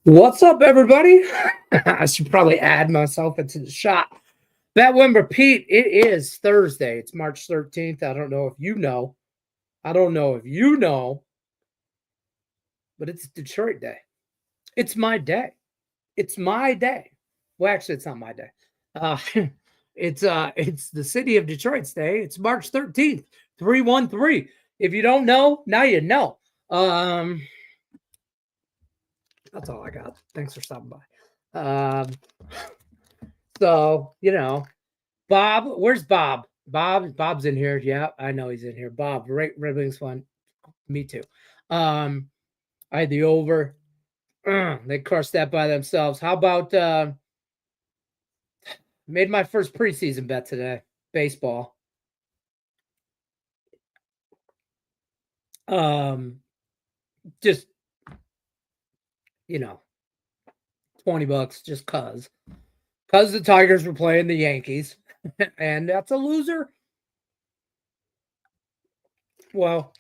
What's up, everybody? I should probably add myself into the shot. Bet win repeat. It is Thursday. It's March 13th. I don't know if you know. I don't know if you know, but it's Detroit Day. It's my day. It's my day. Well, actually, it's not my day. Uh, it's the city of Detroit's day. It's March 13th, 313. If you don't know, now you know. That's all I got. Thanks for stopping by. So, Bob, where's Bob? Bob's in here. Yeah, I know he's in here. Bob, Red Wings fun. Me too. I had the over. They crushed that by themselves. How about made my first preseason bet today? Baseball. Just $20 just cause the Tigers were playing the Yankees, and that's a loser. Well,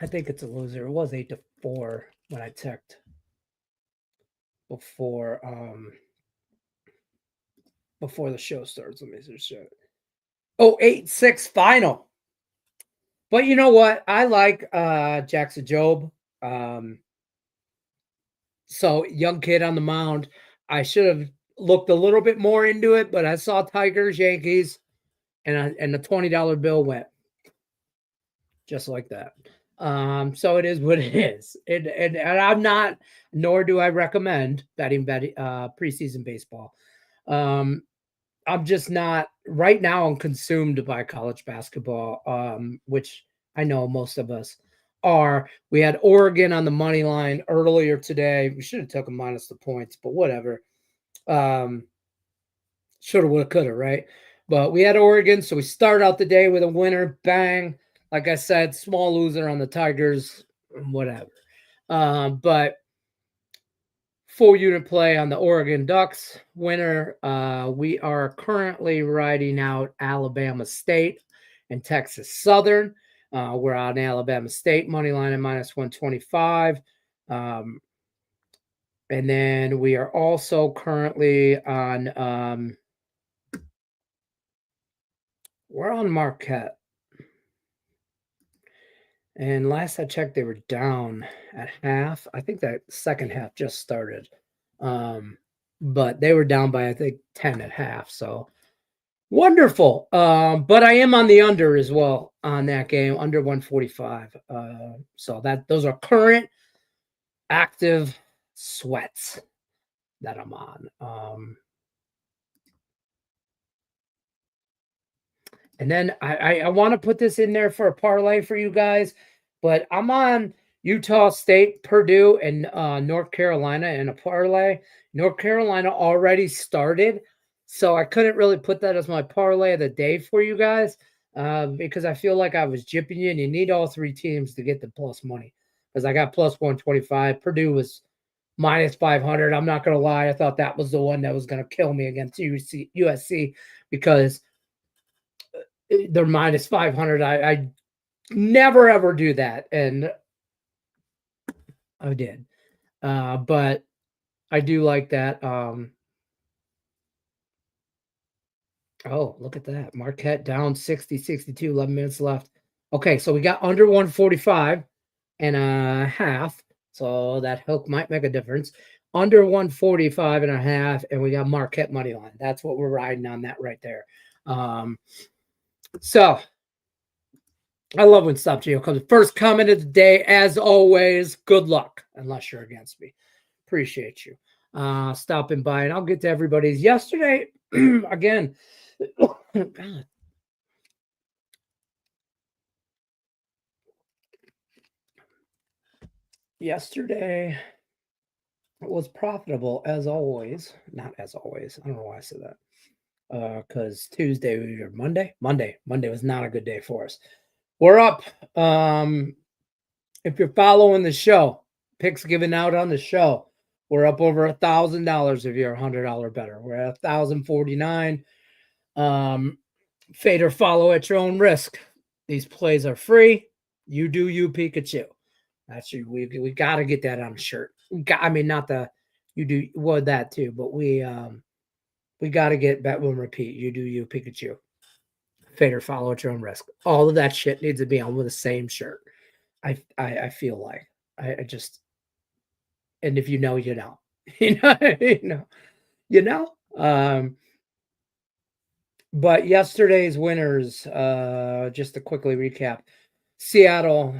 I think it's a loser. It was 8-4 when I checked before the show starts. Let me just show it. Oh, 8-6 final. But you know what? I like Jackson Jobe. So young kid on the mound. I should have looked a little bit more into it, but I saw Tigers, Yankees, and the $20 bill went just like that. So it is what it is. And I'm not, nor do I recommend betting preseason baseball. I'm just not right now. I'm consumed by college basketball, which I know most of us are. We had Oregon on the money line earlier today. We should have taken minus the points, but whatever. Shoulda, woulda, coulda, right? But we had Oregon, so we start out the day with a winner. Bang. Like I said, small loser on the Tigers, whatever. But full unit play on the Oregon Ducks winner. We are currently riding out Alabama State and Texas Southern. We're on Alabama State money line at minus 125. And then we are also currently on we're on Marquette. And last I checked, they were down at half. I think that second half just started. But they were down by, I think, 10 at half. So wonderful. But I am on the under as well on that game, under 145. So those are current active sweats that I'm on. And then I want to put this in there for a parlay for you guys, but I'm on Utah State, Purdue, and North Carolina in a parlay. North Carolina already started, so I couldn't really put that as my parlay of the day for you guys because I feel like I was jipping you, and you need all three teams to get the plus money because I got plus 125. Purdue was minus 500. I'm not going to lie. I thought that was the one that was going to kill me against USC because they're minus 500. I never ever do that, and I did. But I do like that. Oh, look at that. Marquette down 60-62, 11 minutes left. Okay, so we got under 145 and a half. So that hook might make a difference. Under 145 and a half, and we got Marquette money line. That's what we're riding on that right there. So I love when Stop Geo comes. First comment of the day, as always, good luck, unless you're against me. Appreciate you stopping by, and I'll get to everybody's. Yesterday, again, God. Yesterday was profitable, as always. Not as always. I don't know why I said that. Because Tuesday or Monday was not a good day for us. We're up. If you're following the show, picks given out on the show, we're up over $1,000 if you're $100 better. We're at 1,049. Fade or follow at your own risk. These plays are free. You do you, Pikachu. That's true. We got to get that on a shirt. Not the you do that too, but we got to get bet will repeat. You do you, Pikachu. Fader follow at your own risk. All of that shit needs to be on with the same shirt. I feel like I just, and if you know, you know, you know. But yesterday's winners, just to quickly recap, Seattle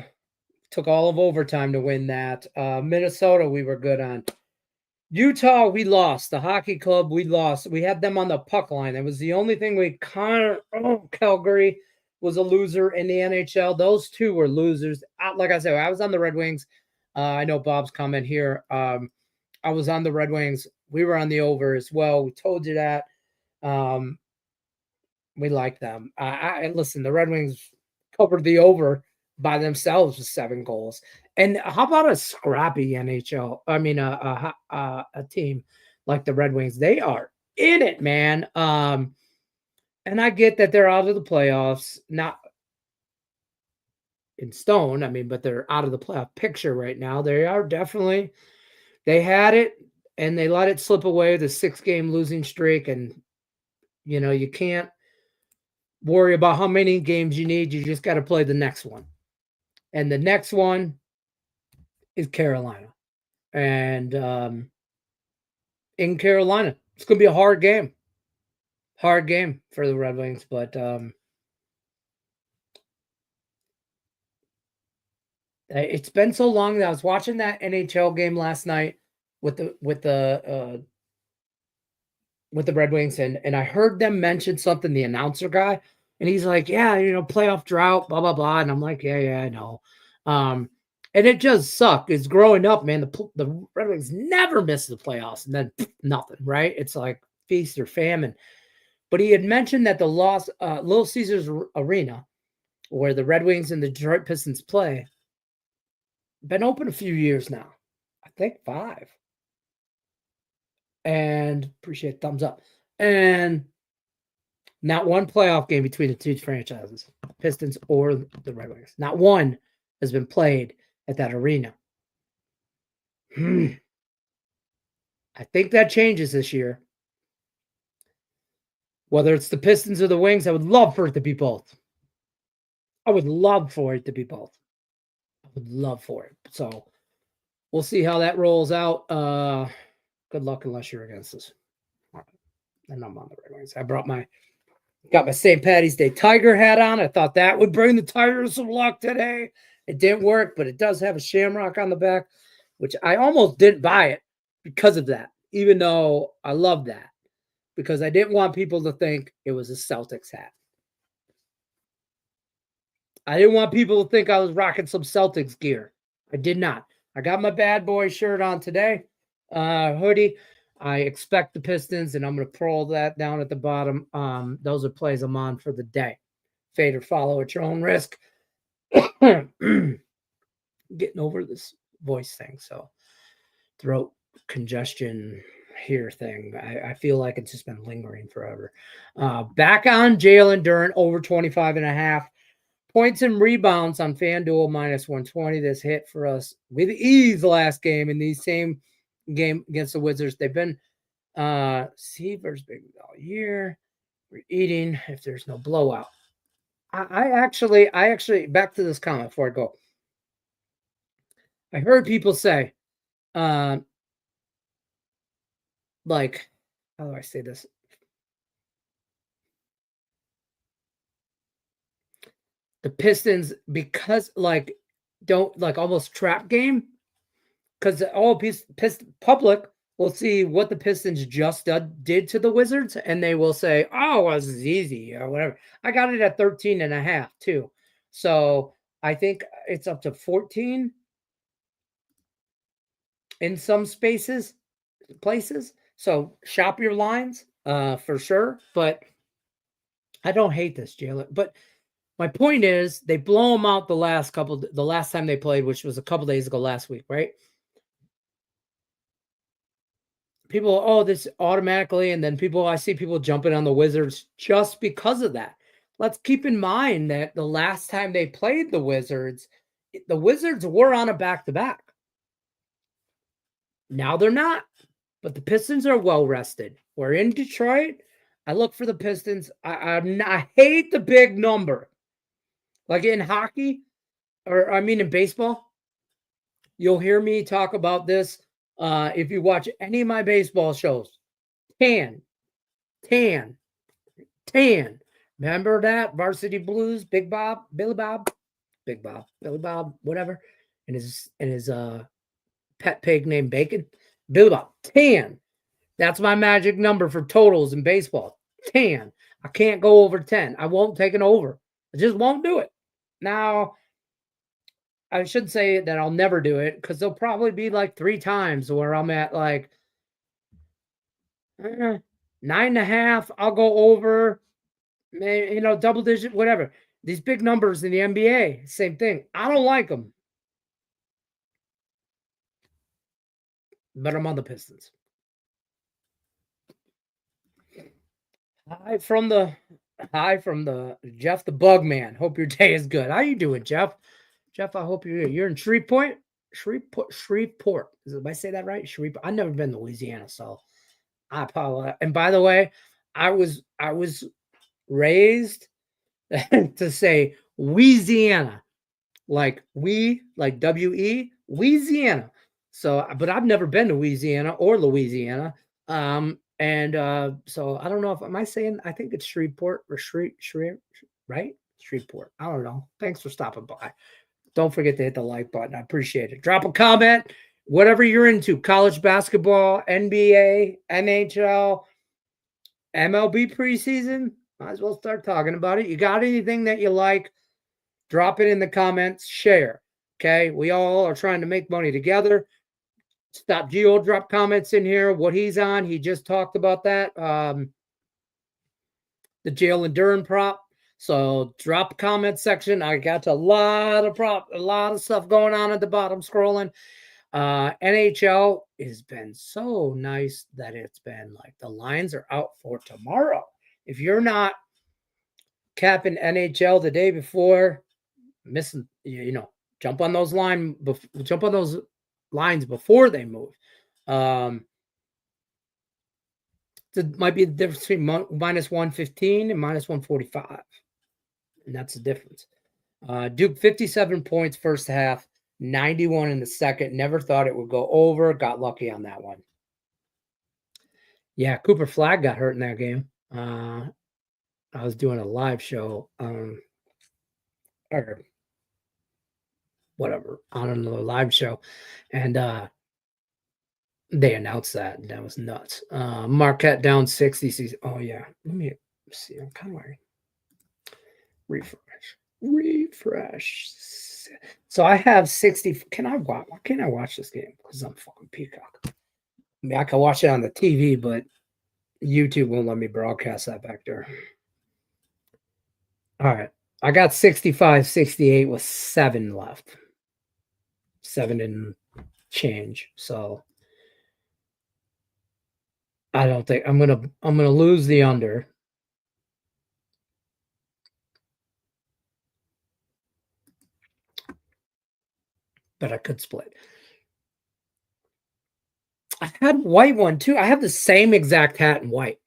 took all of overtime to win that. Minnesota, we were good on. Utah, we lost. The hockey club, we lost. We had them on the puck line. It was the only thing we Calgary was a loser in the NHL. Those two were losers. Like I said, I was on the Red Wings. I know Bob's comment here. I was on the Red Wings. We were on the over as well. We told you that. We like them. Listen, the Red Wings covered the over by themselves with 7 goals. And how about a scrappy NHL? I mean, a team like the Red Wings. They are in it, man. And I get that they're out of the playoffs, not in stone. I mean, but they're out of the playoff picture right now. They are definitely. They had it, and they let it slip away. The 6-game losing streak, and you can't worry about how many games you need. You just got to play the next one. And the next one is Carolina. And in Carolina, it's going to be a hard game. Hard game for the Red Wings. But it's been so long that I was watching that NHL game last night with the Red Wings, and I heard them mention something, the announcer guy, and he's like, yeah, playoff drought, blah, blah, blah. And I'm like, yeah, I know. And it just sucked. It's growing up, man. The Red Wings never miss the playoffs, and then nothing, right? It's like feast or famine. But he had mentioned that the loss, Little Caesars Arena, where the Red Wings and the Detroit Pistons play, been open a few years now. I think 5. And appreciate thumbs up. And not one playoff game between the two franchises, Pistons or the Red Wings. Not one has been played at that arena. I think that changes this year. Whether it's the Pistons or the Wings, I would love for it to be both. I would love for it to be both. I would love for it. So we'll see how that rolls out. Good luck unless you're against us. All right. And I'm on the Red Wings. I got my St. Patty's Day Tiger hat on. I thought that would bring the Tigers some luck today. It didn't work, but it does have a shamrock on the back, which I almost didn't buy it because of that, even though I love that, because I didn't want people to think it was a Celtics hat. I didn't want people to think I was rocking some Celtics gear. I did not. I got my bad boy shirt on today, hoodie. I expect the Pistons, and I'm going to pull that down at the bottom. Those are plays I'm on for the day. Fade or follow at your own risk. Getting over this voice thing, so throat congestion here thing. I feel like it's just been lingering forever. Back on Jalen Duren, over 25.5. Points and rebounds on FanDuel -120. This hit for us with ease last game in the same game against the Wizards. They've been Seavers big all year. We're eating if there's no blowout. I actually back to this comment before I go. I heard people say, like, how do I say this? The Pistons, because don't almost trap game, because all public will see what the Pistons just did to the Wizards, and they will say, oh, this is easy or whatever. I got it at 13.5 too. So I think it's up to 14 in some places. So shop your lines for sure. But I don't hate this, Jalen. But my point is, they blow them out the last time they played, which was a couple days ago last week, right? People, this automatically, and then I see people jumping on the Wizards just because of that. Let's keep in mind that the last time they played the Wizards, The Wizards were on a back-to-back. Now they're not, but the Pistons are well rested. We're in Detroit. I look for the Pistons. I hate the big number. Like in hockey, or I mean in baseball, you'll hear me talk about this if you watch any of my baseball shows. Tan, tan, tan. Remember that? Varsity Blues, Big Bob, Billy Bob, Big Bob, Billy Bob, whatever. And his pet pig named Bacon. Billy Bob, tan. That's my magic number for totals in baseball. 10. I can't go over 10. I won't take an over. I just won't do it. Now, I should say that I'll never do it because there'll probably be like 3 times where I'm at like 9.5. I'll go over, double digit, whatever. These big numbers in the NBA, same thing. I don't like them. But I'm on the Pistons. Hi from the Jeff the Bug Man. Hope your day is good. How you doing, Jeff? Jeff, I hope you're in Shreveport. Shreveport. Did I say that right? Shreveport. I've never been to Louisiana, so I apologize. And by the way, I was raised to say Louisiana, like WE, Louisiana. So, but I've never been to Louisiana or Louisiana. And so I don't know if am I saying I think it's Shreveport or right? Shreveport. I don't know. Thanks for stopping by. Don't forget to hit the like button. I appreciate it. Drop a comment, whatever you're into, college basketball, NBA, NHL, MLB preseason. Might as well start talking about it. You got anything that you like? Drop it in the comments. Share. Okay. We all are trying to make money together. Stop Geo drop comments in here. What he's on. He just talked about that. The Jalen Duren prop. So drop comment section. I got a lot of stuff going on at the bottom scrolling. NHL has been so nice that it's been like the lines are out for tomorrow. If you're not capping NHL the day before, missing, jump on those lines before they move. It might be the difference between minus 115 and minus 145. And that's the difference. Duke, 57 points first half, 91 in the second. Never thought it would go over. Got lucky on that one. Yeah, Cooper Flagg got hurt in that game. I was doing a live show or whatever on another live show. And they announced that. And that was nuts. Marquette down 60. Oh, yeah. Let me see. I'm kind of refresh. So I have 60. Why can't I watch this game? Because I'm fucking Peacock. I mean, I can watch it on the TV, but YouTube won't let me broadcast that back there. All right. I got 65, 68 with 7 left. 7 and change. So I don't think I'm gonna lose the under. But I could split. I had white one too. I have the same exact hat in white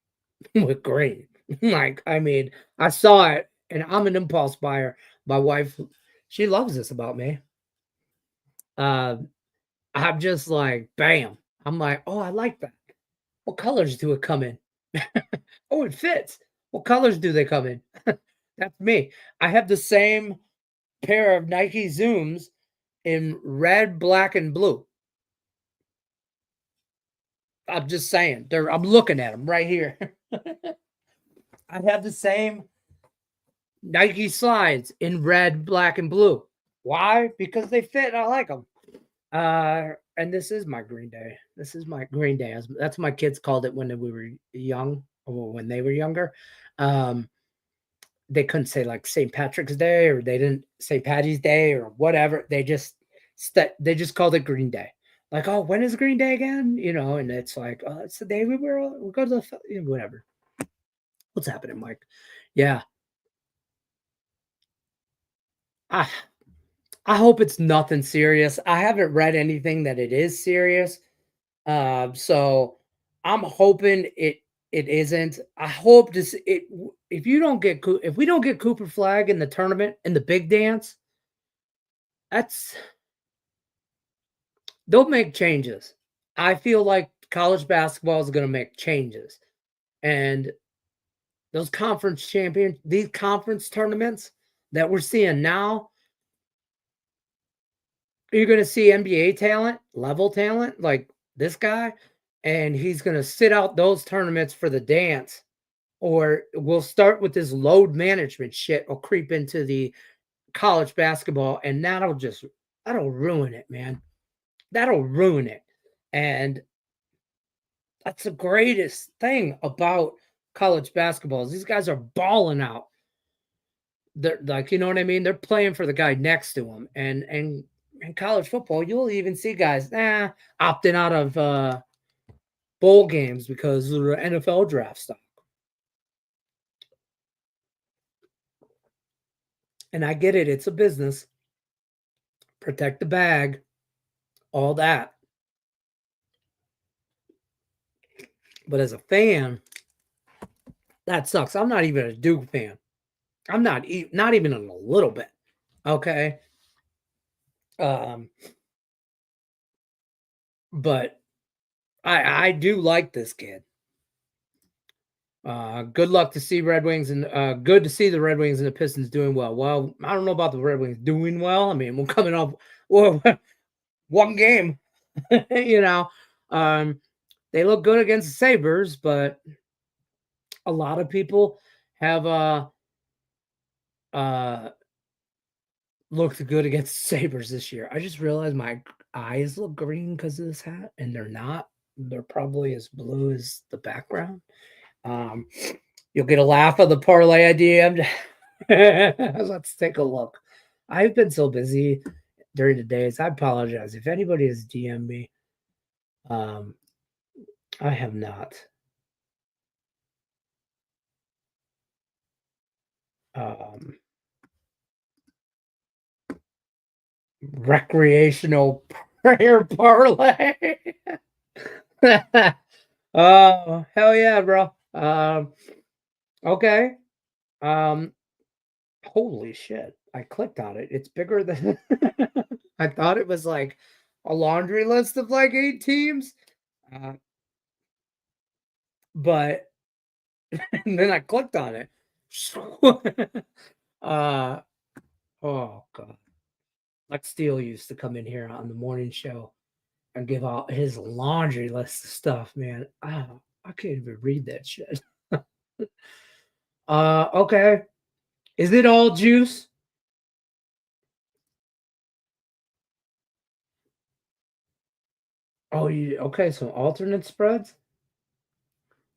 with green. Like, I mean, I saw it and I'm an impulse buyer. My wife, she loves this about me. I'm just like, bam. I'm like, oh, I like that. What colors do it come in? Oh, it fits. What colors do they come in? That's me. I have the same pair of Nike Zooms in red, black, and blue. I'm just saying. I'm looking at them right here. I have the same Nike slides in red, black, and blue. Why? Because they fit. I like them. And this is my Green Day. This is my Green Day. That's what my kids called it when we were young, or when they were younger. They couldn't say like St. Patrick's Day, or they didn't say Patty's Day or whatever. They just called it Green Day. Like, oh, when is Green Day again? And it's like, oh, it's the day we go to the whatever. What's happening, Mike? Yeah. I hope it's nothing serious. I haven't read anything that it is serious. So I'm hoping it isn't. I hope this it if you don't get if we don't get Cooper Flag in the tournament in the big dance, that's they'll make changes. I feel like college basketball is going to make changes, and these conference tournaments that we're seeing now, you're going to see NBA talent, level talent like this guy, and he's going to sit out those tournaments for the dance. Or we'll start with this load management shit will creep into the college basketball, and that'll ruin it, man. That'll ruin it. And that's the greatest thing about college basketball is these guys are balling out. They're like, you know what I mean? They're playing for the guy next to them. And in college football, you'll even see guys opting out of bowl games because of the NFL draft stuff. And I get it, it's a business. Protect the bag, all that. But as a fan, that sucks. I'm not even a Duke fan. I'm not even a little bit. Okay. Um, but I do like this kid. Good luck to see Red Wings and good to see the Red Wings and the Pistons doing well. Well, I don't know about the Red Wings doing well. I mean, we're coming off one game, you know. They look good against the Sabres, but a lot of people have looked good against the Sabres this year. I just realized my eyes look green because of this hat, and they're not. They're probably as blue as the background. Um, you'll get a laugh of the parlay idea. Let's take a look. I've been so busy during the days. I apologize if anybody has DM'd me. I have not. Recreational prayer parlay. Oh, hell yeah, bro. Okay. Holy shit. I clicked on it. It's bigger than I thought it was like a laundry list of like 8 teams. But and then I clicked on it. Oh god. Lex Steele used to come in here on the morning show and give out his laundry list of stuff, man. I can't even read that shit. Okay. Is it all juice? Oh, okay, so alternate spreads?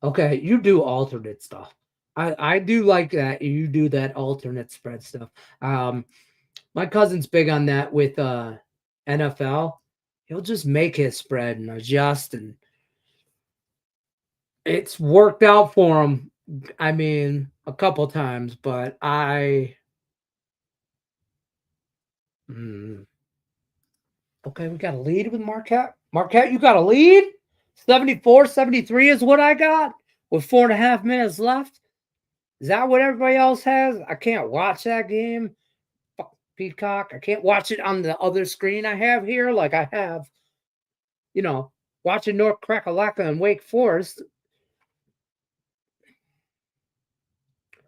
Okay, you do alternate stuff. I do like that you do that alternate spread stuff. My cousin's big on that with NFL. He'll just make his spread and adjust, and it's worked out for him. I mean, a couple times, but okay, we got a lead with Marquette. Marquette, you got a lead? 74-73 is what I got with 4.5 minutes left. Is that what everybody else has? I can't watch that game. Fuck Peacock. I can't watch it on the other screen I have here like I have, watching North Crackalaca and Wake Forest.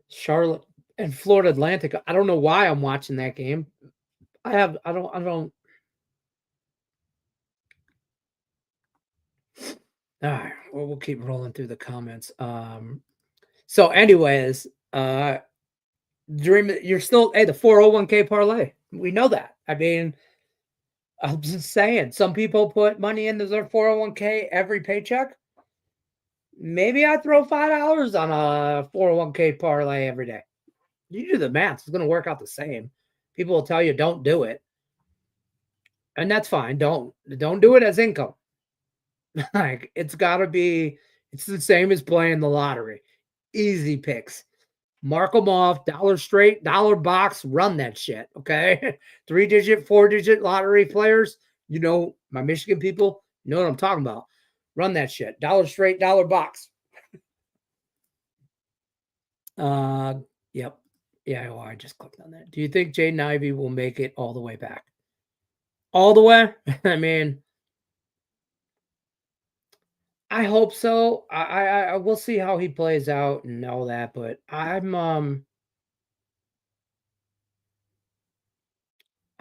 Charlotte and Florida Atlantic. I don't know why I'm watching that game. I don't. All right, well, we'll keep rolling through the comments. So anyways, you're still the 401k parlay. We know that. I mean, I'm just saying, some people put money into their 401k every paycheck. Maybe I throw $5 on a 401k parlay every day. You do the math; it's going to work out the same. People will tell you don't do it, and that's fine. Don't do it as income. Like it's got to be. It's the same as playing the lottery. Easy picks. Mark them off, dollar straight, dollar box, run that shit. Okay. 3-digit, 4-digit lottery players. You know, my Michigan people, you know what I'm talking about. Run that shit. Dollar straight, dollar box. Yep. Yeah, well, I just clicked on that. Do you think Jaden Ivey will make it all the way back? All the way? I mean, I hope so. I will see how he plays out and all that, but I'm a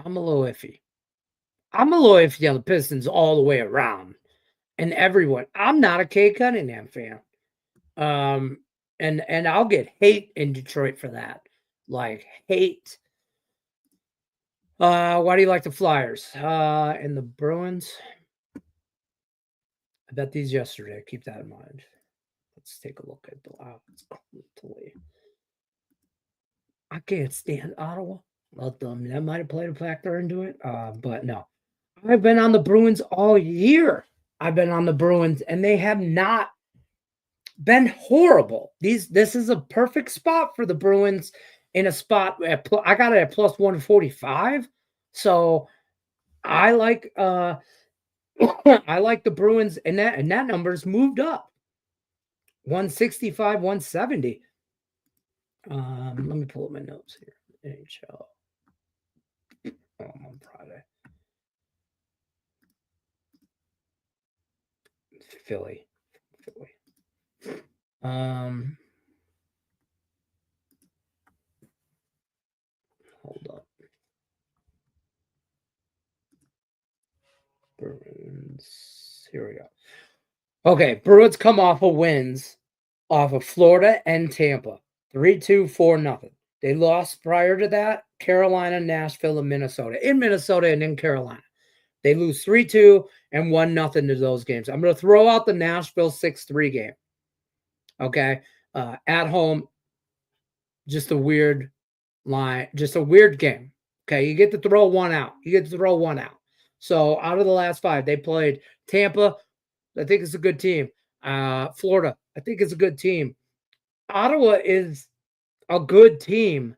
little iffy. I'm a little iffy on the Pistons all the way around. And everyone. I'm not a Kate Cunningham fan. Um, and I'll get hate in Detroit for that. Like hate. Why do you like the Flyers? And the Bruins. I bet these yesterday. Keep that in mind. Let's take a look at the odds quickly. I can't stand Ottawa. Well, that might have played a factor into it. But no. I've been on the Bruins all year. I've been on the Bruins, and they have not been horrible. This is a perfect spot for the Bruins in a spot at I got it at plus 145. So I like I like the Bruins, and that number's moved up 165, 170. Let me pull up my notes here. NHL. On Friday. Philly. Hold up. Bruins. Here we go. Okay, Bruins come off of wins off of Florida and Tampa. 3-2, 4-0. They lost prior to that, Carolina, Nashville, and Minnesota. In Minnesota and in Carolina. They lose 3-2 and 1-0 to those games. I'm going to throw out the Nashville 6-3 game. Okay? At home, just a weird line, just a weird game. Okay? You get to throw one out. So out of the last 5, they played Tampa. I think it's a good team. Florida, I think it's a good team. Ottawa is a good team,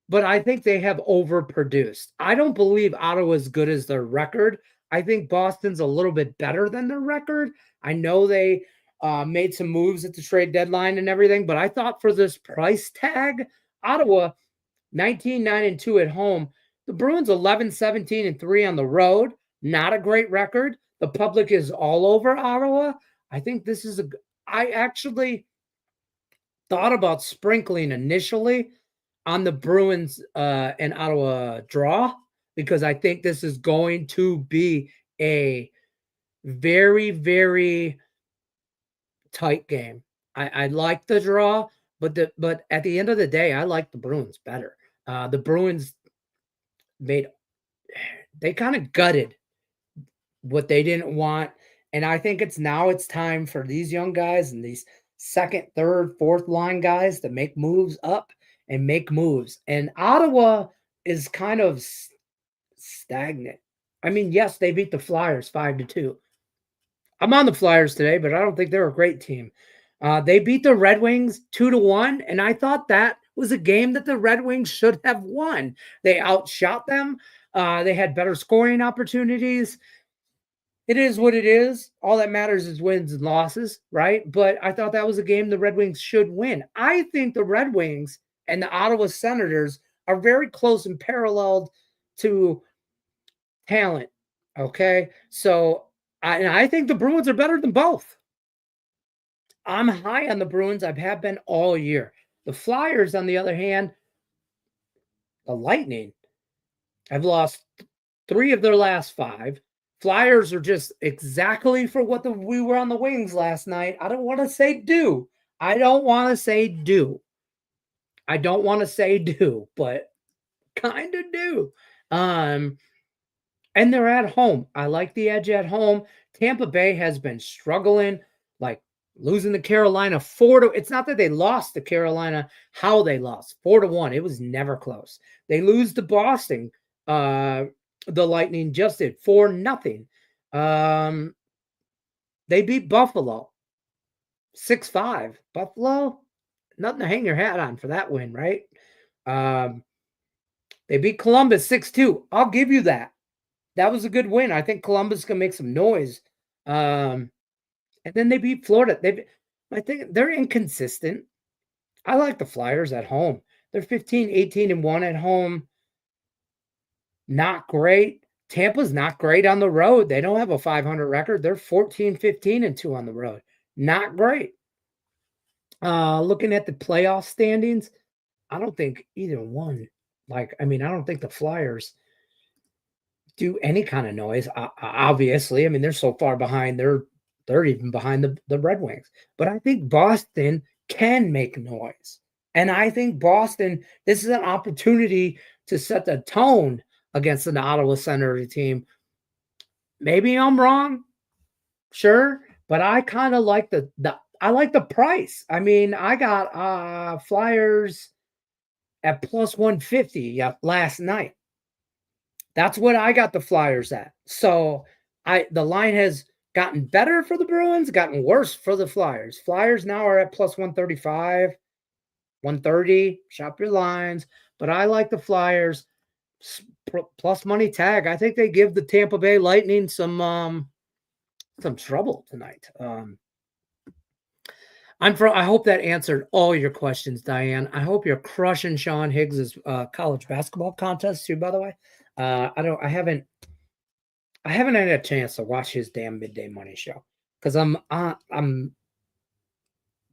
but I think they have overproduced. I don't believe Ottawa's good as their record. I think Boston's a little bit better than their record. I know they made some moves at the trade deadline and everything, but I thought for this price tag, Ottawa 19-9-2 at home. The Bruins 11-17-3 on the road. Not a great record. The public is all over Ottawa. I think this is I actually thought about sprinkling initially on the Bruins and Ottawa draw because I think this is going to be a very, very tight game. I like the draw, but at the end of the day, I like the Bruins better. The Bruins they kind of gutted what they didn't want. And I think it's time for these young guys and these second, third, fourth line guys to make moves up and make moves. And Ottawa is kind of stagnant. I mean, yes, they beat the Flyers 5-2. I'm on the Flyers today, but I don't think they're a great team. They beat the Red Wings 2-1, and I thought that was a game that the Red Wings should have won. They outshot them. They had better scoring opportunities. It is what it is. All that matters is wins and losses, right? But I thought that was a game the Red Wings should win. I think the Red Wings and the Ottawa Senators are very close and paralleled to talent. Okay. So I think the Bruins are better than both. I'm high on the Bruins. I have been all year. The Flyers, on the other hand, the Lightning, have lost 3 of their last 5. Flyers are just exactly for what we were on the Wings last night. I don't want to say do. I don't want to say do, but kind of do. And they're at home. I like the edge at home. Tampa Bay has been struggling, like losing to Carolina 4-. It's not that they lost to Carolina, how they lost 4-1. It was never close. They lose to Boston. The Lightning just did 4-0. They beat Buffalo 6-5. Buffalo, nothing to hang your hat on for that win, right? Um, they beat Columbus 6-2. I'll give you that. That was a good win. I think Columbus can make some noise. And then they beat Florida. I think they're inconsistent. I like the Flyers at home. They're 15, 18, and 1 at home. Not great. Tampa's not great on the road. They don't have a 500 record. They're 14, 15, and 2 on the road. Not great. Looking at the playoff standings, I don't think either one, I don't think the Flyers do any kind of noise. Obviously, I mean, they're so far behind. They're even behind the Red Wings. But I think Boston can make noise. And I think Boston, this is an opportunity to set the tone against an Ottawa Senators team. Maybe I'm wrong, sure, but I kind of like I like the price. I mean, I got Flyers at plus 150 last night. That's what I got the Flyers at. So the line has gotten better for the Bruins, gotten worse for the Flyers. Flyers now are at plus 135, 130. Shop your lines, but I like the Flyers plus money tag. I think they give the Tampa Bay Lightning some trouble tonight. I hope that answered all your questions, Diane. I hope you're crushing Sean Higgs's college basketball contest too, by the way. I haven't had a chance to watch his damn midday money show because I'm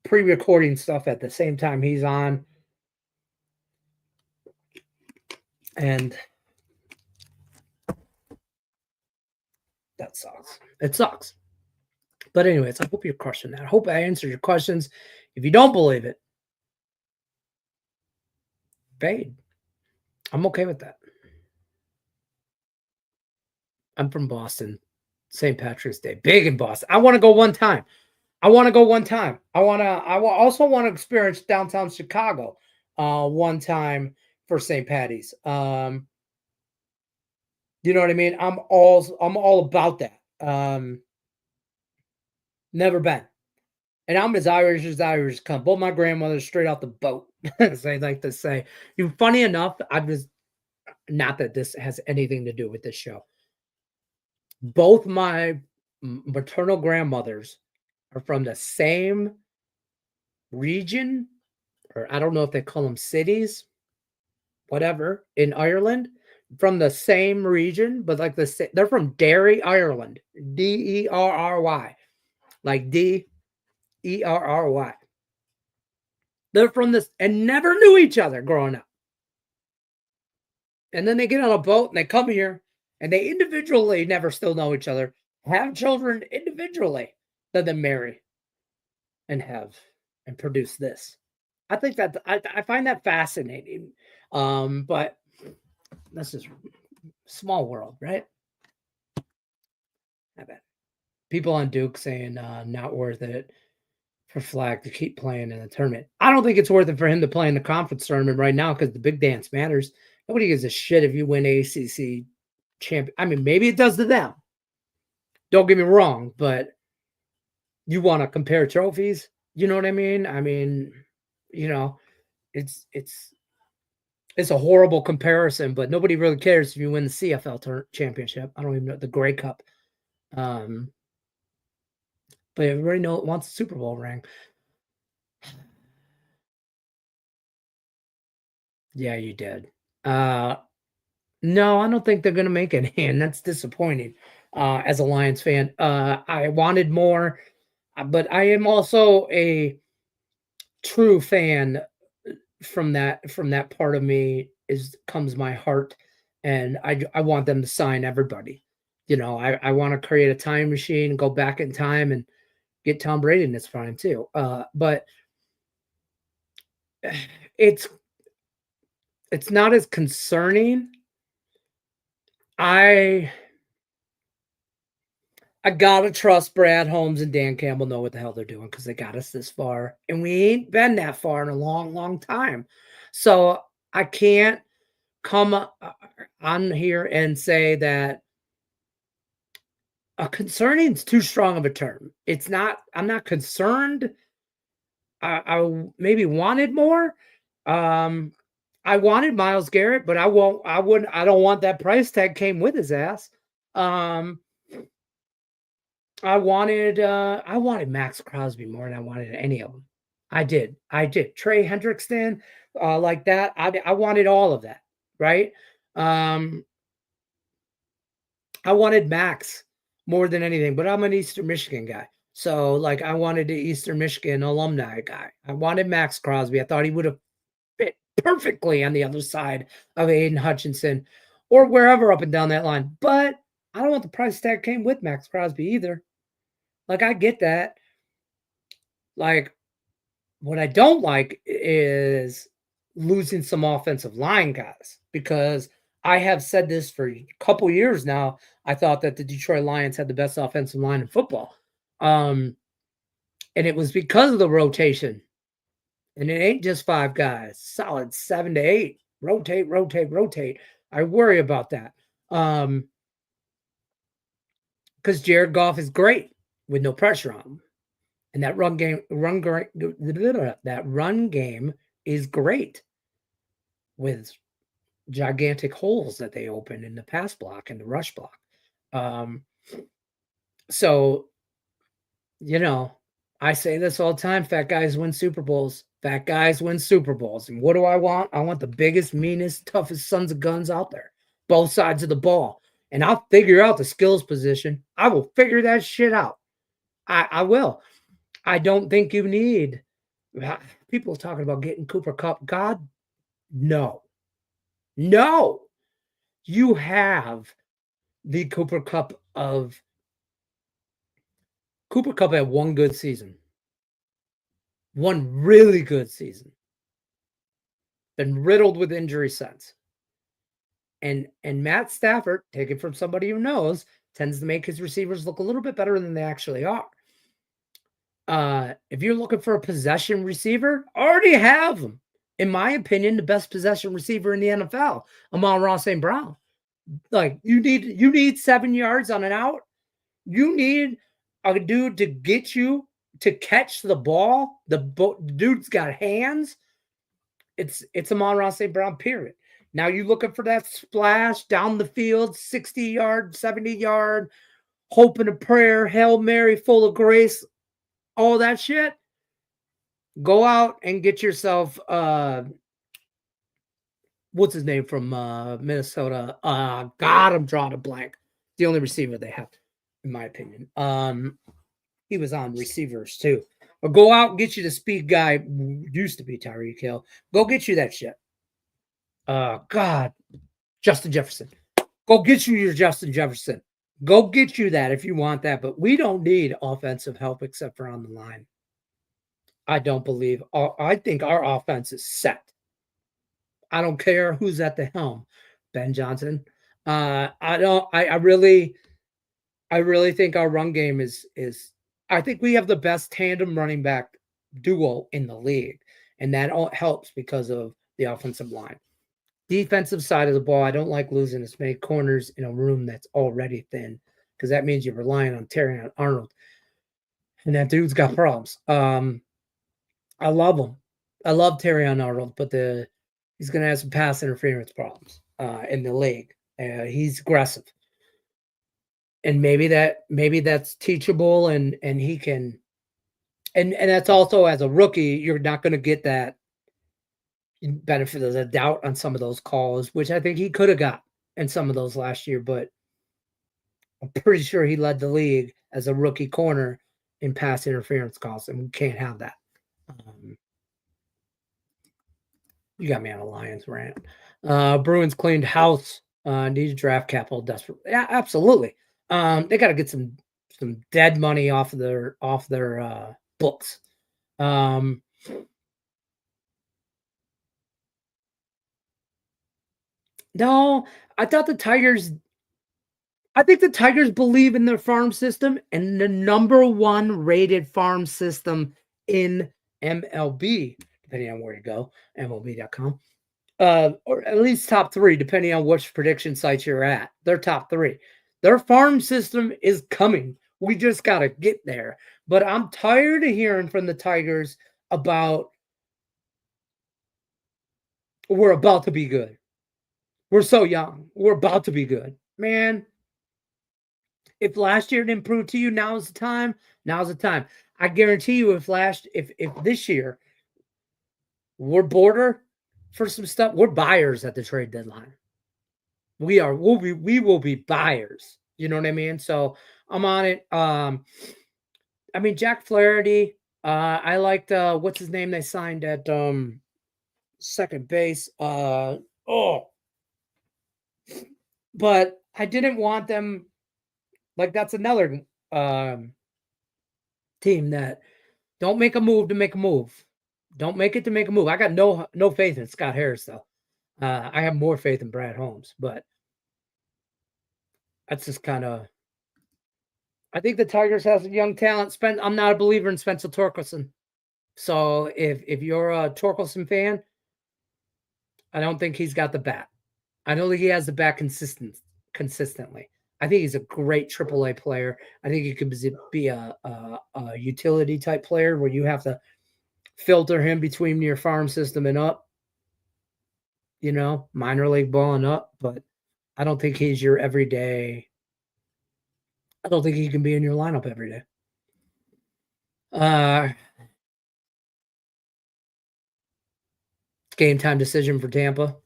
pre-recording stuff at the same time he's on, and that sucks. It sucks. But anyways, I hope you're crushing that. I hope I answered your questions. If you don't believe it, fade. I'm okay with that. I'm from Boston. St. Patrick's Day. Big in Boston. I want to go one time. I also want to experience downtown Chicago one time for St. Patty's. You know what I mean? I'm all about that. Never been. And I'm as Irish come. Both my grandmothers straight out the boat, as they like to say. Funny enough, not that this has anything to do with this show. Both my maternal grandmothers are from the same region, or I don't know if they call them cities, whatever, in Ireland, from the same region, but they're from Derry, Ireland, Derry, like Derry. They're from this and never knew each other growing up. And then they get on a boat and they come here and they individually never still know each other, have children individually, then marry and produce this. I think that I find that fascinating. But this is small world, right? I bet people on Duke saying not worth it for Flag to keep playing in the tournament. I don't think it's worth it for him to play in the conference tournament right now because the big dance matters. Nobody gives a shit if you win ACC champion. I mean, maybe it does to them. Don't get me wrong, but you want to compare trophies. You know what I mean? I mean, it's a horrible comparison, but nobody really cares if you win the CFL championship. I don't even know the Grey Cup. But everybody wants a Super Bowl ring. Yeah, you did. No, I don't think they're going to make it, and that's disappointing. As a Lions fan, I wanted more, but I am also a true fan. From that part of me comes my heart, and I want them to sign everybody. I want to create a time machine, go back in time, and get Tom Brady in this prime too. But it's not as concerning. I gotta trust Brad Holmes and Dan Campbell know what the hell they're doing because they got us this far, and we ain't been that far in a long, long time. So I can't come on here and say that concerning is too strong of a term. It's not. I'm not concerned. I maybe wanted more. Um, I wanted Myles Garrett, but I don't want that price tag came with his ass. Um, I wanted Max Crosby more than I wanted any of them. I did. I did. Trey Hendrickson, like that. I wanted all of that, right? Um, I wanted Max more than anything, but I'm an Eastern Michigan guy. So, like, I wanted the Eastern Michigan alumni guy. I wanted Max Crosby. I thought he would have fit perfectly on the other side of Aiden Hutchinson or wherever up and down that line. But I don't want the price tag came with Max Crosby either. Like, I get that. Like, what I don't like is losing some offensive line guys because I have said this for a couple years now. I thought that the Detroit Lions had the best offensive line in football. And it was because of the rotation. And it ain't just 5 guys, solid 7 to 8. Rotate, rotate, rotate. I worry about that. Because Jared Goff is great with no pressure on him. And that run game is great with gigantic holes that they open in the pass block and the rush block. So, I say this all the time, fat guys win Super Bowls. Fat guys win Super Bowls. And what do I want? I want the biggest, meanest, toughest sons of guns out there, both sides of the ball. And I'll figure out the skills position. I will figure that shit out. I will. I don't think you need people talking about getting Cooper Kupp. God, no. No. You have the Cooper Kupp of Cooper Kupp had one good season. One really good season. Been riddled with injury since. And Matt Stafford, taken from somebody who knows, tends to make his receivers look a little bit better than they actually are. If you're looking for a possession receiver, already have them. In my opinion, the best possession receiver in the NFL, Amon-Ra St. Brown. Like you need 7 yards on an out. You need a dude to get you to catch the ball. The dude's got hands. It's Amon-Ra St. Brown, period. Now you looking for that splash down the field, 60-yard, 70-yard, hope and a prayer, Hail Mary, full of grace, all that shit. Go out and get yourself what's his name from Minnesota? God, I'm drawing a blank. The only receiver they have, in my opinion. He was on receivers too. Or go out and get you the speed guy who used to be Tyreek Hill. Go get you that shit. God, Justin Jefferson. Go get you your Justin Jefferson. Go get you that if you want that. But we don't need offensive help except for on the line. I don't believe. I think our offense is set. I don't care who's at the helm. Ben Johnson. I really think our run game is. I think we have the best tandem running back duo in the league, and that all helps because of the offensive line. Defensive side of the ball, I don't like losing as many corners in a room that's already thin because that means you're relying on Terrion Arnold, and that dude's got problems. I love him. I love Terrion Arnold, but he's going to have some pass interference problems in the league. He's aggressive, and maybe that's teachable, and he can, and that's also as a rookie, you're not going to get that benefit of the doubt on some of those calls, which I think he could have got in some of those last year, but I'm pretty sure he led the league as a rookie corner in pass interference calls, and we can't have that. You got me on a Lions rant. Bruins cleaned house. Need to draft capital desperately. Yeah, absolutely. They got to get some dead money off their books. No, I think the Tigers believe in their farm system and the number 1 rated farm system in MLB, depending on where you go, MLB.com. Or at least top 3, depending on which prediction sites you're at. They're top 3. Their farm system is coming. We just got to get there. But I'm tired of hearing from the Tigers about we're about to be good. We're so young. We're about to be good. Man, if last year didn't prove to you, now's the time. Now's the time. I guarantee you, if this year we're border for some stuff, we're buyers at the trade deadline. We will be buyers. You know what I mean? So I'm on it. I mean Jack Flaherty. I liked what's his name they signed at second base. But I didn't want them like that's another team that don't make a move to make a move. Don't make it to make a move. I got no faith in Scott Harris though. I have more faith in Brad Holmes, but that's just kind of. I think the Tigers has young talent. I'm not a believer in Spencer Torkelson. So if you're a Torkelson fan, I don't think he's got the bat. I don't think he has the bat consistently. I think he's a great AAA player. I think he could be a utility type player where you have to filter him between your farm system and up, minor league ball and up. But I don't think he's your everyday. I don't think he can be in your lineup every day. Game time decision for Tampa.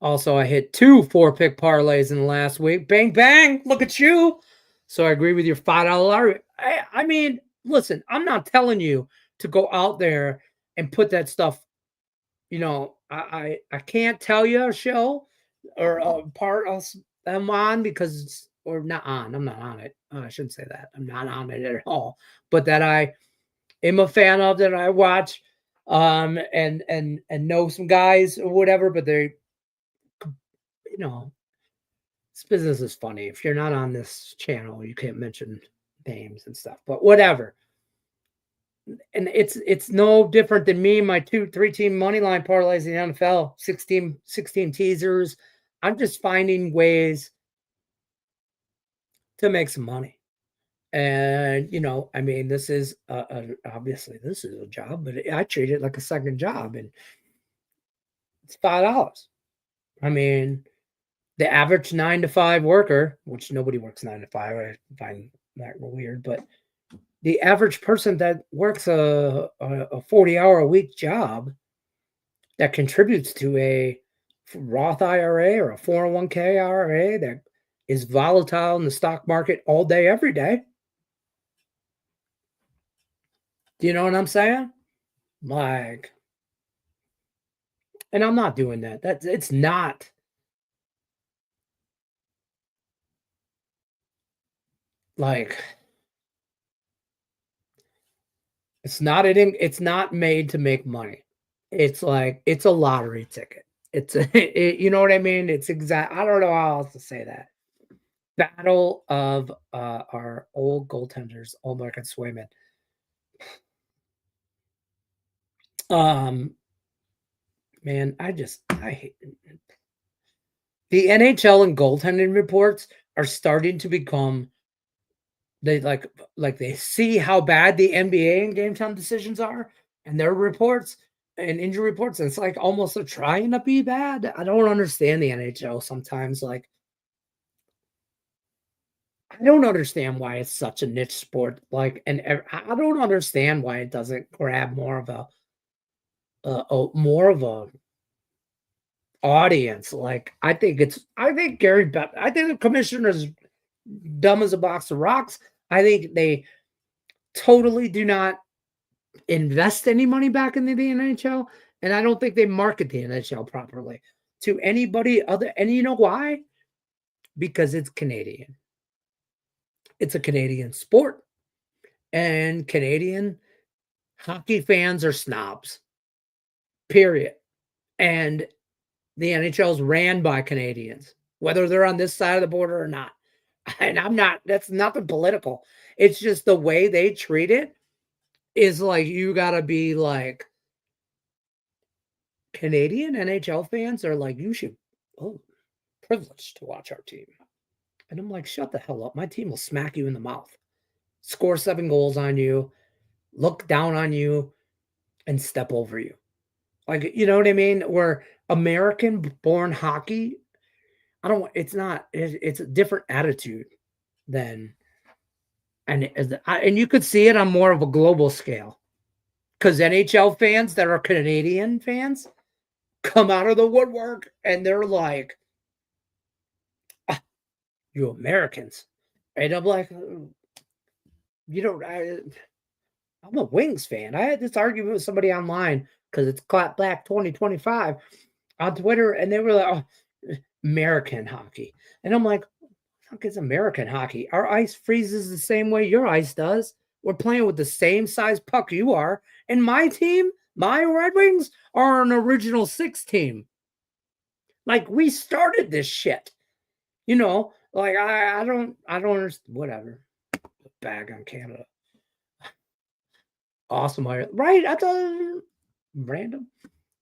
Also, I hit 2 4-pick parlays in the last week. Bang, bang. Look at you. So I agree with your $5 lottery. I mean, listen, I'm not telling you to go out there and put that stuff. I can't tell you a show or a part I'm on because or not on. I'm not on it. I shouldn't say that. I'm not on it at all. But that I am a fan of, that I watch, and know some guys or whatever. But they, this business is funny. If you're not on this channel, you can't mention names and stuff. But whatever. And it's no different than me. My 3-team money line parlays in the NFL, 16 teasers. I'm just finding ways to make some money. And, I mean, this is obviously this is a job, but I treat it like a second job, and it's $5. I mean, the average 9 to 5 worker, which nobody works 9 to 5, I find that weird, but the average person that works a 40-hour-a-week job that contributes to a Roth IRA or a 401k IRA that is volatile in the stock market all day, every day. Do you know what I'm saying? Like, and I'm not doing that. It's not. Like, it's not made to make money. It's like it's a lottery ticket. You know what I mean? It's I don't know how else to say that. Battle of our old goaltenders, All American Swayman. Man, I hate the NHL and goaltending reports are starting to become they they see how bad the NBA and game time decisions are and their reports and injury reports. And it's like almost they're trying to be bad. I don't understand the NHL sometimes. Like, I don't understand why it's such a niche sport. Like, and I don't understand why it doesn't grab more of a audience. Like, I think Gary Bettman, I think the commissioner's dumb as a box of rocks. I think they totally do not invest any money back into the NHL, and I don't think they market the NHL properly to anybody other. And you know why? Because it's Canadian. It's a Canadian sport, and Canadian hockey fans are snobs. Period. And the NHL is ran by Canadians, whether they're on this side of the border or not. And that's nothing political. It's just the way they treat it is like you got to be like Canadian NHL fans are like, you should, privileged to watch our team. And I'm like, shut the hell up. My team will smack you in the mouth, score 7 goals on you, look down on you, and step over you. Like, you know what I mean? Where American-born hockey, I don't it's not it's a different attitude than and you could see it on more of a global scale because NHL fans that are Canadian fans come out of the woodwork and they're like, "Ah, you Americans." And I'm like, you don't, I'm a Wings fan. I had this argument with somebody online because it's Clap Black 2025 on Twitter, and they were like, oh, American hockey. And I'm like, fuck is American hockey? Our ice freezes the same way your ice does. We're playing with the same size puck you are. And my team, my Red Wings, are an original six team. Like we started this shit. You know, like I don't understand. Whatever. Bag on Canada. Awesome, right? I thought random.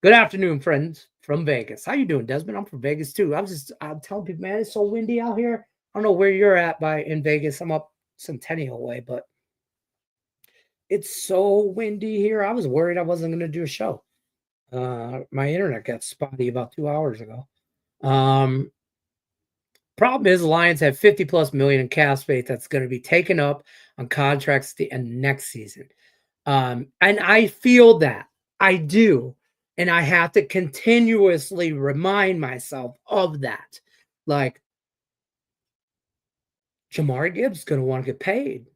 Good afternoon, friends from Vegas. How you doing, Desmond? I'm from Vegas too. I'm telling people, man, it's so windy out here. I don't know where you're at in Vegas. I'm up Centennial way, but it's so windy here. I was worried I wasn't going to do a show. My internet got spotty about 2 hours ago. Problem is, the Lions have 50 plus million in cap space that's going to be taken up on contracts at the end next season. And I feel that. I do. And I have to continuously remind myself of that. Like, Jamar Gibbs going to want to get paid.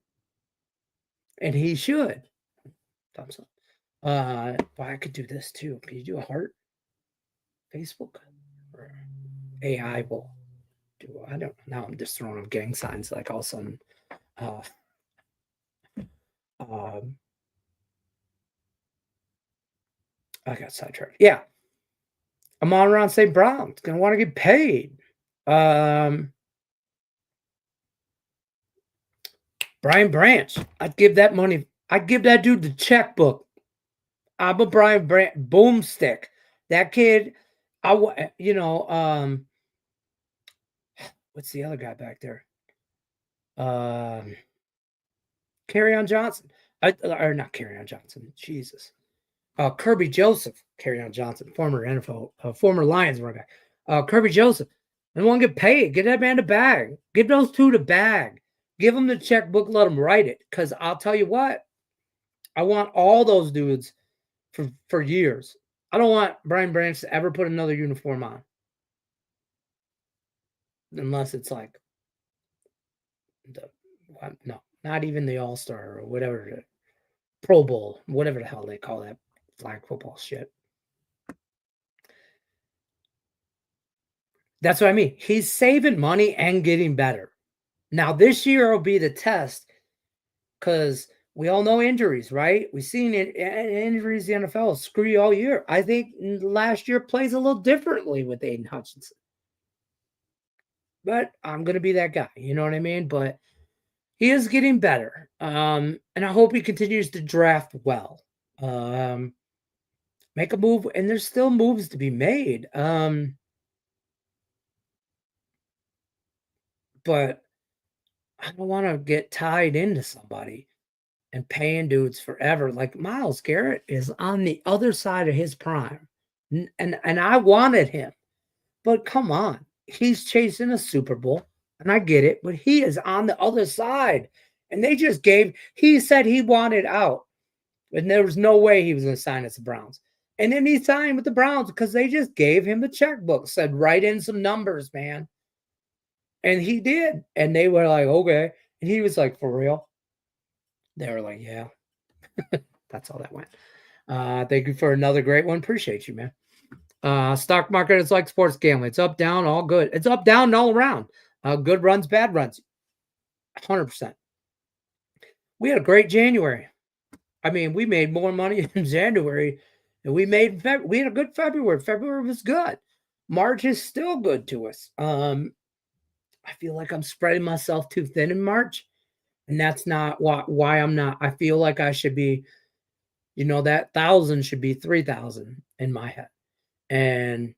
And he should. Thumbs up. Well, I could do this too. Can you do a heart? Facebook? Or AI will do. I don't know. Now I'm just throwing up gang signs like all of a sudden. I got sidetracked. Yeah. Amon-Ra St. Brown's going to want to get paid. Brian Branch. I'd give that money. I'd give that dude the checkbook. I'm a Brian Branch boomstick. That kid, what's the other guy back there? Kerryon Johnson. Or not Kerryon Johnson. Jesus. Kirby Joseph, Kerryon Johnson, former NFL, former Lions running back. Kirby Joseph. They want to get paid. Get that man the bag. Give those two the bag. Give them the checkbook. Let them write it. Because I'll tell you what, I want all those dudes for years. I don't want Brian Branch to ever put another uniform on. Unless it's like, no, not even the All-Star or whatever, Pro Bowl, whatever the hell they call that flag football shit. That's what I mean. He's saving money and getting better. Now, this year will be the test because we all know injuries, right? We've seen it, injuries in the NFL screw you all year. I think last year plays a little differently with Aiden Hutchinson. But I'm going to be that guy. You know what I mean? But he is getting better. And I hope he continues to draft well. Make a move. And there's still moves to be made. But I don't want to get tied into somebody and paying dudes forever. Like Myles Garrett is on the other side of his prime. And I wanted him. But come on. He's chasing a Super Bowl. And I get it. But he is on the other side. And they just he said he wanted out. And there was no way he was going to sign with the Browns. And then he signed with the Browns because they just gave him the checkbook. Said, write in some numbers, man. And he did. And they were like, okay. And he was like, for real? They were like, yeah. That's all that went. Thank you for another great one. Appreciate you, man. Stock market is like sports gambling. It's up, down, all good. It's up, down, all around. Good runs, bad runs. 100%. We had a great January. I mean, we made more money in January than we made in we had a good February. February was good. March is still good to us. I feel like I'm spreading myself too thin in March. And that's not why I'm not. I feel like I should be, that 1,000 should be 3,000 in my head. And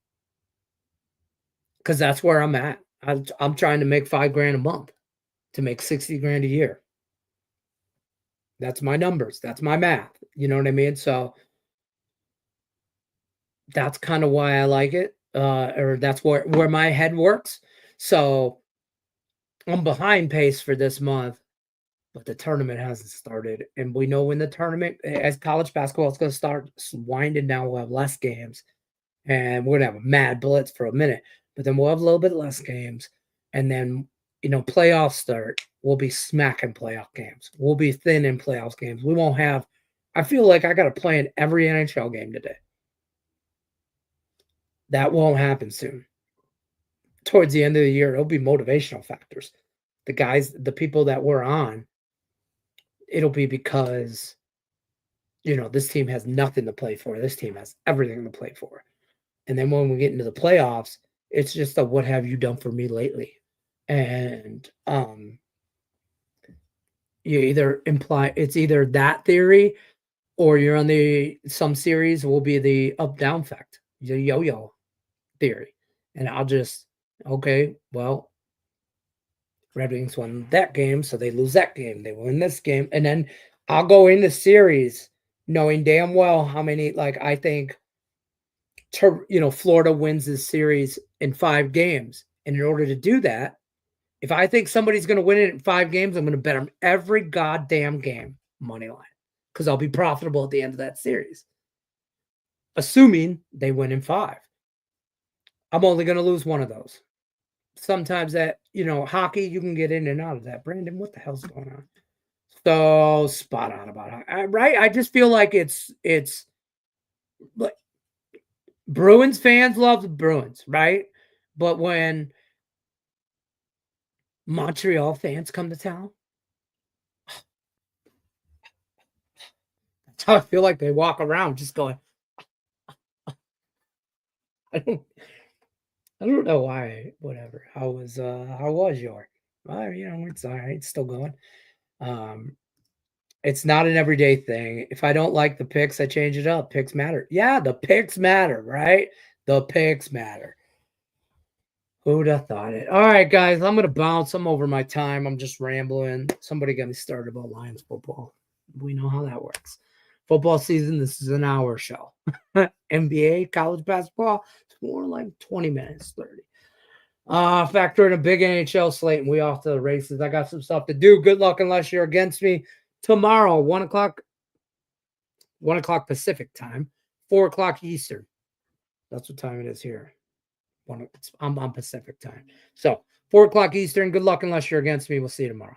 because that's where I'm at. I'm trying to make $5,000 a month to make $60,000 a year. That's my numbers. That's my math. You know what I mean? So that's kind of why I like it, or that's where my head works. So I'm behind pace for this month, but the tournament hasn't started, and we know when the tournament, as college basketball is going to start winding down, we'll have less games, and we're gonna have a mad blitz for a minute, but then we'll have a little bit less games, and then playoffs start. We'll be smacking playoff games. We'll be thin in playoffs games. We won't have. I feel like I got to play in every NHL game today. That won't happen soon. Towards the end of the year, it'll be motivational factors. The guys, the people that we're on, it'll be because this team has nothing to play for. This team has everything to play for. And then when we get into the playoffs, it's just a what have you done for me lately? And you either imply it's either that theory or you're on some series will be the up down effect, the yo-yo theory. And I'll just, okay, well, Red Wings won that game, so they lose that game. They win this game. And then I'll go into series knowing damn well how many, like, I think, Florida wins this series in 5 games. And in order to do that, if I think somebody's going to win it in 5 games, I'm going to bet them every goddamn game money line because I'll be profitable at the end of that series, assuming they win in 5. I'm only going to lose one of those. Sometimes that, hockey, you can get in and out of that. Brandon, what the hell's going on? So spot on about hockey, right? I just feel like it's like Bruins fans love the Bruins, right? But when Montreal fans come to town, that's how I feel like they walk around just going, I don't know why, whatever. How was your? Well, it's all right. It's still going. It's not an everyday thing. If I don't like the picks, I change it up. Picks matter. Yeah, the picks matter, right? The picks matter. Who'd have thought it? All right, guys, I'm gonna bounce. I'm over my time. I'm just rambling. Somebody got me started about Lions football. We know how that works. Football season. This is an hour show. NBA, college basketball. It's more like 20 minutes, 30. Factor in a big NHL slate, and we off to the races. I got some stuff to do. Good luck unless you're against me. Tomorrow, 1 o'clock Pacific time, 4 o'clock Eastern. That's what time it is here. I'm on Pacific time. So 4 o'clock Eastern. Good luck unless you're against me. We'll see you tomorrow.